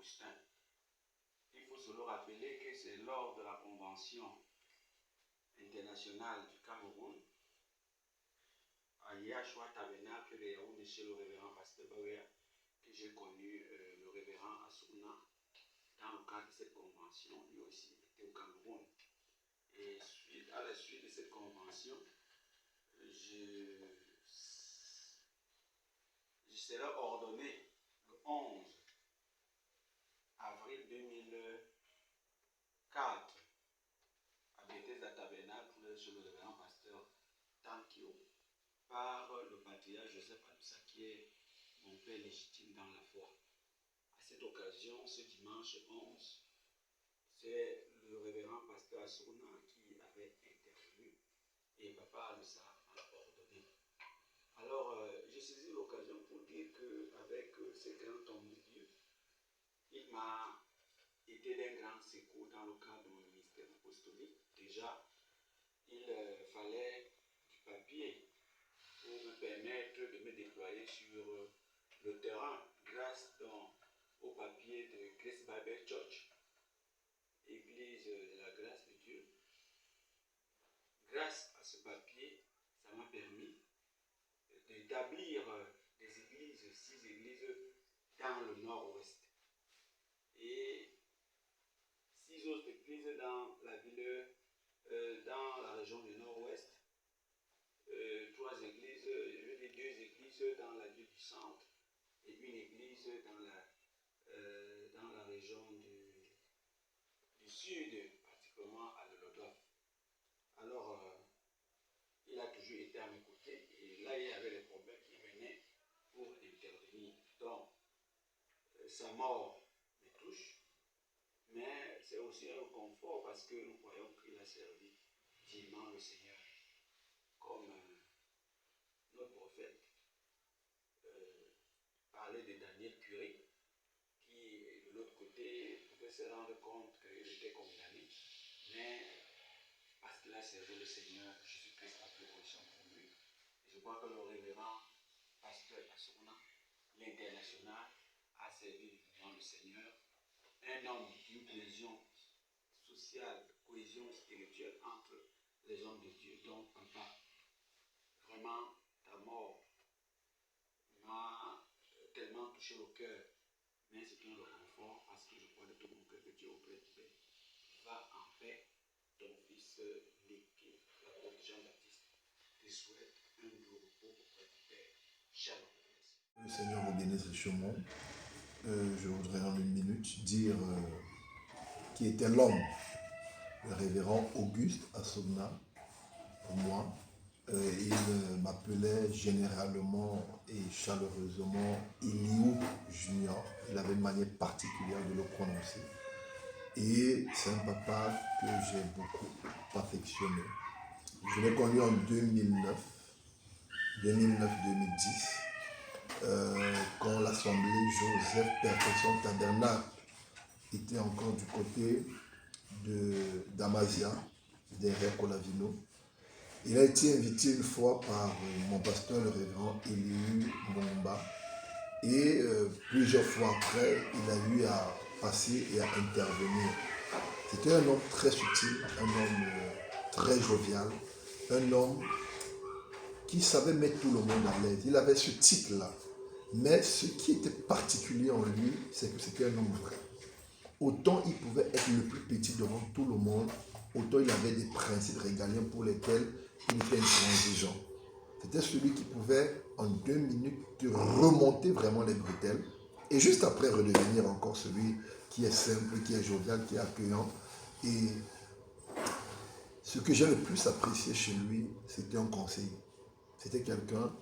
Augustin. Il faut se le rappeler que c'est lors de la Convention internationale du Cameroun, à Yahshua Tabernacle de Yaoundé chez le révérend Pasteur Bawea, que j'ai connu le révérend Assouna dans le cadre de cette convention. Lui aussi était au Cameroun. Et à la suite de cette convention, je serai ordonné le 11 avril 2004 à Bethesda Tabernacle chez le révérend pasteur Tankio par le patriarche Joseph Alusa qui est mon père légitime dans la foi. À cette occasion, ce dimanche 11, c'est le révérend pasteur Assouna qui avait intervenu et papa Alusa m'a ordonné. Alors, j'ai saisi l'occasion pour dire qu'avec ce grand homme de Dieu, il m'a été d'un grand secours dans le cadre de mon ministère apostolique. Déjà, il fallait du papier pour me permettre de me déployer sur le terrain grâce au papier de Grace Bible Church, Église de la grâce de Dieu. Grâce à ce papier, ça m'a permis d'établir des églises, 6 églises dans le nord-ouest et 6 autres églises dans la ville, dans la région du nord-ouest, 3 églises, 2 églises dans la ville du centre et une église dans la région du sud, particulièrement à Lolodof. Alors, il a toujours été à mes côtés et là, il y avait des problèmes qui venaient pour intervenir. Donc, sa mort me touche, mais c'est aussi un confort parce que nous croyons qu'il a servi dignement le Seigneur. Comme notre prophète parlait de Daniel Curie, qui de l'autre côté pouvait se rendre compte qu'il était condamné, mais parce qu'il a servi le Seigneur, Jésus-Christ a pris position pour lui. Et je crois que le révérend pasteur Assouna, l'international, a servi dignement le Seigneur. Un homme d'une cohésion sociale, cohésion spirituelle entre les hommes de Dieu. Donc, papa, vraiment, ta mort m'a tellement touché au cœur, mais c'est un réconfort parce que je crois de tout mon cœur que Dieu auprès de paix. Va en paix, ton fils Nick, l'apôtre Jean-Baptiste, te souhaite un doux repos auprès du Père. Shalom. Le Seigneur vous bénisse richement. Je voudrais en une minute dire qui était l'homme, le révérend Auguste Assouna, pour moi. Il m'appelait généralement et chaleureusement Eliou Junior. Il avait une manière particulière de le prononcer. Et c'est un papa que j'ai beaucoup affectionné. Je l'ai connu en 2009, 2009-2010. Quand l'assemblée Joseph Perfection Tabernacle était encore du côté d'Amazia, derrière Colavino. Il a été invité une fois par mon pasteur, le révérend Eliou Mbomba. Et plusieurs fois après, il a eu à passer et à intervenir. C'était un homme très subtil, un homme très jovial, un homme qui savait mettre tout le monde à l'aise. Il avait ce titre-là. Mais ce qui était particulier en lui, c'est que c'était un homme vrai. Autant il pouvait être le plus petit devant tout le monde, autant il avait des principes régaliens pour lesquels il était intransigeant. C'était celui qui pouvait, en 2 minutes, te remonter vraiment les bretelles et juste après redevenir encore celui qui est simple, qui est jovial, qui est accueillant. Et ce que j'ai le plus apprécié chez lui, c'était un conseiller. C'était quelqu'un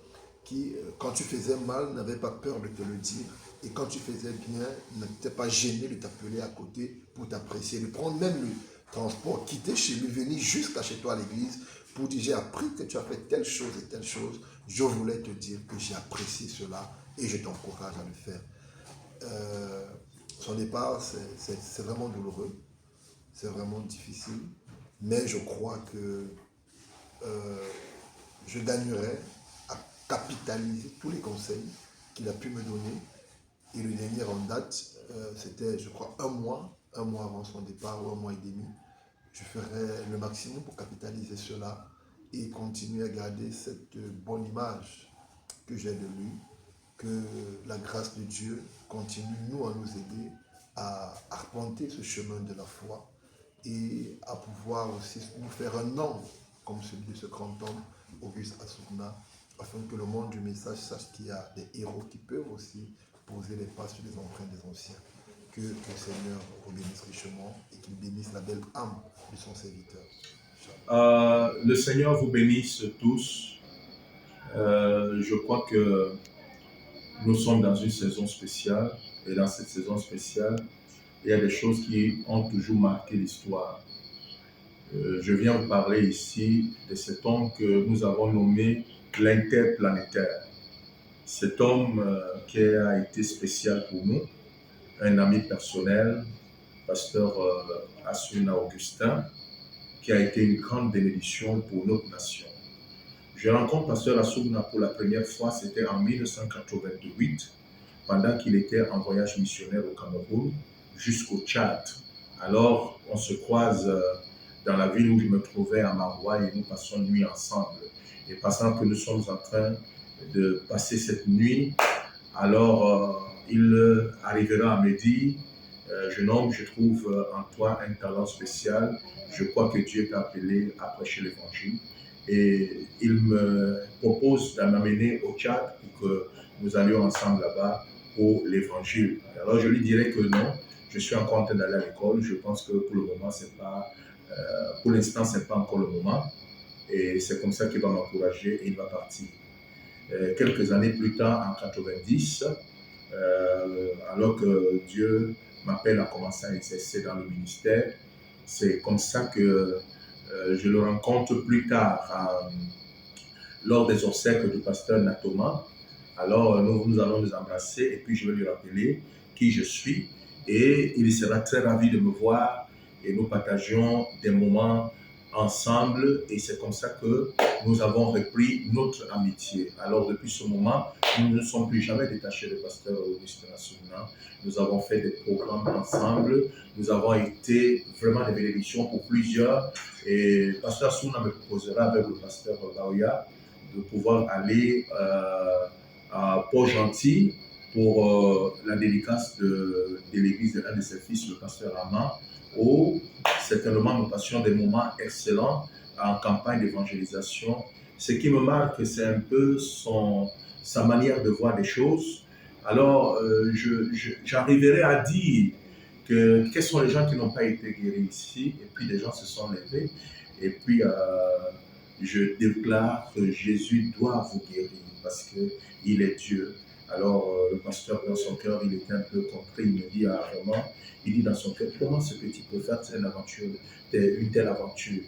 qui, quand tu faisais mal, n'avait pas peur de te le dire. Et quand tu faisais bien, n'était pas gêné de t'appeler à côté pour t'apprécier, de prendre même le transport, quitter chez lui, venir jusqu'à chez toi à l'église pour dire j'ai appris que tu as fait telle chose et telle chose. Je voulais te dire que j'ai apprécié cela et je t'encourage à le faire. Son départ, c'est vraiment douloureux, c'est vraiment difficile, mais je crois que je gagnerai à capitaliser tous les conseils qu'il a pu me donner Et le dernier en date, c'était, je crois, un mois avant son départ, ou un mois et demi. Je ferai le maximum pour capitaliser cela et continuer à garder cette bonne image que j'ai de lui, que la grâce de Dieu continue, nous, à nous aider à arpenter ce chemin de la foi et à pouvoir aussi nous faire un nom comme celui de ce grand homme, Auguste Assoumna, afin que le monde du message sache qu'il y a des héros qui peuvent aussi poser les pas sur les empreintes des anciens. Que le Seigneur vous bénisse richement et qu'il bénisse la belle âme de son serviteur. Le Seigneur vous bénisse tous. Je crois que nous sommes dans une saison spéciale et dans cette saison spéciale, il y a des choses qui ont toujours marqué l'histoire. Je viens vous parler ici de cet homme que nous avons nommé l'interplanétaire. Cet homme qui a été spécial pour nous, un ami personnel, pasteur Assoumna Augustin, qui a été une grande bénédiction pour notre nation. Je rencontre pasteur Assoumna pour la première fois, c'était en 1988, pendant qu'il était en voyage missionnaire au Cameroun, jusqu'au Tchad. Alors, on se croise dans la ville où je me trouvais à Maroua et nous passons une nuit ensemble. Et passant que nous sommes en train de passer cette nuit, alors il arrivera à me dire, jeune homme, je trouve en toi un talent spécial, je crois que Dieu t'a appelé à prêcher l'évangile. Et il me propose de m'amener au Tchad pour que nous allions ensemble là-bas pour l'évangile. Alors je lui dirai que non, je suis encore en train d'aller à l'école, je pense que pour le moment, c'est pas, pour l'instant, ce n'est pas encore le moment. Et c'est comme ça qu'il va m'encourager et il va partir. Quelques années plus tard, en 90, alors que Dieu m'appelle à commencer à exercer dans le ministère, c'est comme ça que je le rencontre plus tard lors des obsèques du pasteur Natoma. Alors nous allons nous embrasser et puis je vais lui rappeler qui je suis et il sera très ravi de me voir et nous partageons des moments ensemble et c'est comme ça que nous avons repris notre amitié. Alors depuis ce moment, nous ne sommes plus jamais détachés de pasteur Auguste Assoumna. Nous avons fait des programmes ensemble, nous avons été vraiment des bénédictions pour plusieurs et pasteur Assoumna me proposera avec le pasteur Baoya de pouvoir aller à Port-Gentil pour la dédicace de l'église de l'un de ses fils, le pasteur Ama, où certainement nous passions des moments excellents en campagne d'évangélisation. Ce qui me marque, c'est un peu sa manière de voir des choses. Alors, j'arriverai à dire quels sont les gens qui n'ont pas été guéris ici, et puis des gens se sont levés, et puis je déclare que Jésus doit vous guérir parce qu'il est Dieu. Alors, le pasteur, dans son cœur, il était un peu compris. Il me dit, vraiment, il dit dans son cœur, comment ce petit peut faire une telle aventure?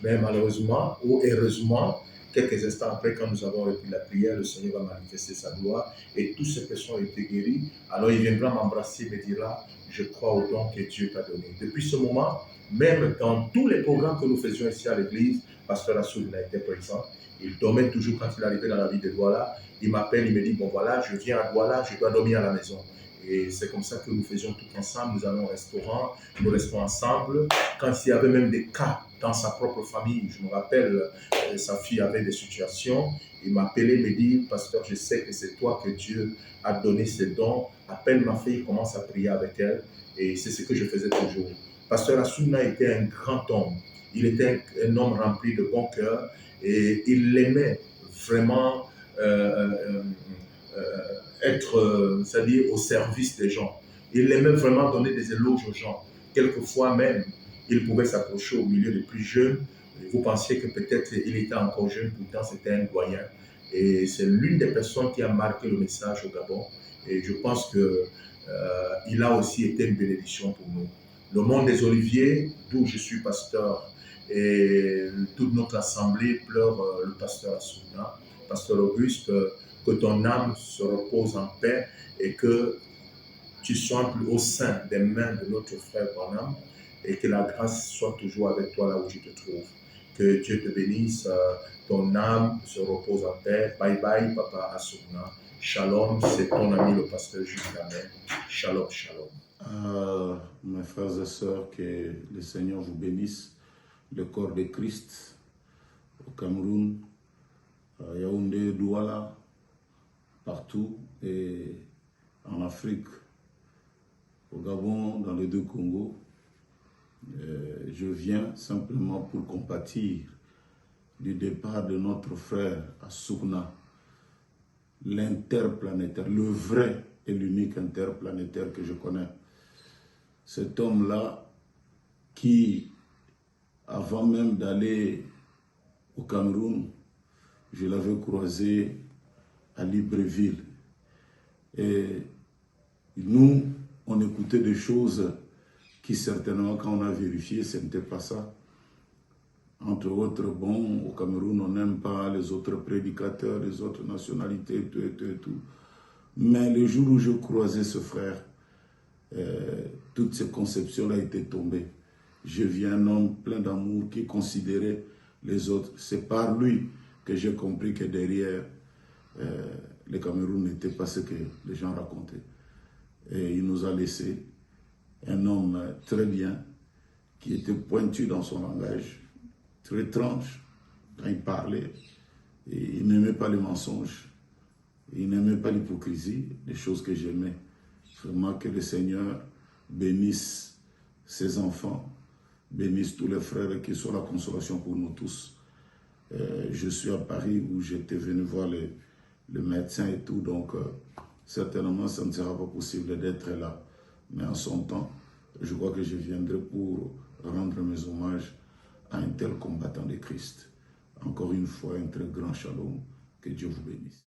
Mais malheureusement, ou heureusement, quelques instants après, quand nous avons repris la prière, le Seigneur va manifester sa gloire et toutes ces personnes ont été guéries. Alors, il viendra m'embrasser et me dira, je crois au don que Dieu t'a donné. Depuis ce moment, même dans tous les programmes que nous faisions ici à l'église, pasteur Assoumna était présent. Il dormait toujours quand il arrivait dans la ville de Douala. Il m'appelle, il me dit, bon voilà, je viens à Douala, je dois dormir à la maison. Et c'est comme ça que nous faisions tout ensemble. Nous allons au restaurant, nous restons ensemble. Quand il y avait même des cas dans sa propre famille, je me rappelle, sa fille avait des situations. Il m'appelait, me dit, pasteur, je sais que c'est toi que Dieu a donné ces dons. Appelle ma fille, commence à prier avec elle. Et c'est ce que je faisais toujours. Pasteur Assoumna était un grand homme. Il était un homme rempli de bon cœur et il aimait vraiment être, c'est-à-dire au service des gens. Il aimait vraiment donner des éloges aux gens. Quelquefois même, il pouvait s'approcher au milieu des plus jeunes. Vous pensiez que peut-être il était encore jeune, pourtant c'était un doyen. Et c'est l'une des personnes qui a marqué le message au Gabon. Et je pense qu'il a aussi été une bénédiction pour nous. Le monde des Oliviers, d'où je suis pasteur, et toute notre assemblée pleure le pasteur Assoumna. Pasteur Auguste, que ton âme se repose en paix et que tu sois au sein des mains de notre frère Branham et que la grâce soit toujours avec toi là où tu te trouves. Que Dieu te bénisse. Ton âme se repose en paix. Bye bye, Papa Assouna. Shalom, c'est ton ami le pasteur Jules Gamet. Shalom, shalom. Mes frères et sœurs, que le Seigneur vous bénisse. Le corps de Christ au Cameroun, à Yaoundé, Douala, partout, et en Afrique, au Gabon, dans les deux Congos. Je viens simplement pour compatir du départ de notre frère Assouna, l'interplanétaire, le vrai et l'unique interplanétaire que je connais. Cet homme-là qui, avant même d'aller au Cameroun, je l'avais croisé à Libreville. Et nous, on écoutait des choses qui certainement, quand on a vérifié, ce n'était pas ça. Entre autres, bon, au Cameroun, on n'aime pas les autres prédicateurs, les autres nationalités, tout. Mais le jour où je croisais ce frère, toutes ces conceptions-là étaient tombées. Je vis un homme plein d'amour qui considérait les autres. C'est par lui que j'ai compris que derrière, le Cameroun n'était pas ce que les gens racontaient. Et il nous a laissé un homme très bien, qui était pointu dans son langage, très tranche quand il parlait. Et il n'aimait pas les mensonges, il n'aimait pas l'hypocrisie, des choses que j'aimais. Vraiment que le Seigneur bénisse ses enfants, bénisse tous les frères et qu'il soit la consolation pour nous tous. Je suis à Paris où j'étais venu voir le médecin et tout, donc certainement ça ne sera pas possible d'être là. Mais en son temps, je crois que je viendrai pour rendre mes hommages à un tel combattant de Christ. Encore une fois, un très grand shalom. Que Dieu vous bénisse.